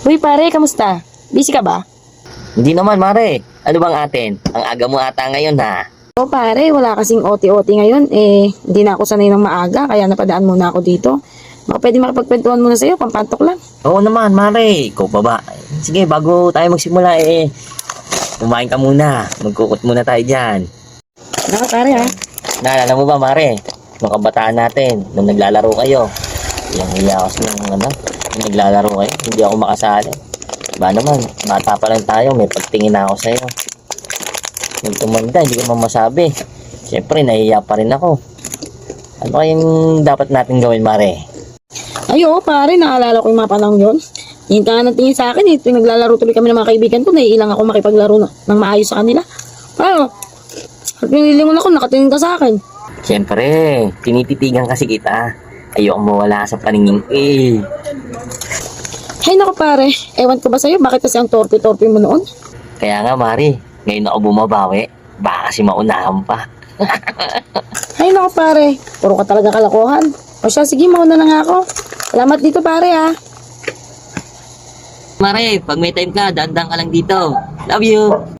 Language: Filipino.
Uy pare, kamusta? Busy ka ba? Hindi naman, Mare. Ano bang atin? Ang aga mo ata ngayon, ha? Oo pare, wala kasing OT-OT ngayon. Hindi na ako sanay ng maaga, kaya napadaan muna ako dito. Baka pwede makapagkwentuhan muna sa'yo, pampantok lang. Oo naman, Mare. Ikaw pa ba? Sige, bago tayo magsimula, kumain ka muna. Magkukot muna tayo dyan. Naka pare ha? Naalala mo ba, Mare? Nung kabataan natin, nung naglalaro kayo. Yung hiyakas nung, nung naglalaro kayo. Hindi ako makasali. Diba naman, bata pa lang tayo, may pagtingin na ako sa'yo. Nung tumanda, hindi ko masabi. Siyempre, nahihiya pa rin ako. Ano kayang dapat natin gawin, Mare? Ay oo pare, naalala ko yung mga panahon yun. Tingin ka nga ng tingin sa akin eh. Tuwing naglalaro tuloy kami ng mga kaibigan ko, naiilang ako makipaglaro ng maayos sa kanila. Paano? At nililingon ako, nakatingin ka sa akin. Siyempre, tinititigan kasi kita. Ayoko mawala sa paningin Hay naku pare, ewan ko ba sa'yo, bakit kasi ang torpe-torpe mo noon? Kaya nga, Mari, ngayon ako bumabawi. Baka kasi maunahan pa. Hay naku pare, puro ka talaga kalokohan. O siya, sige, mauna na nga ako. Salamat dito pare ha. Mare, pag may time ka, dandang ka lang dito. Love you!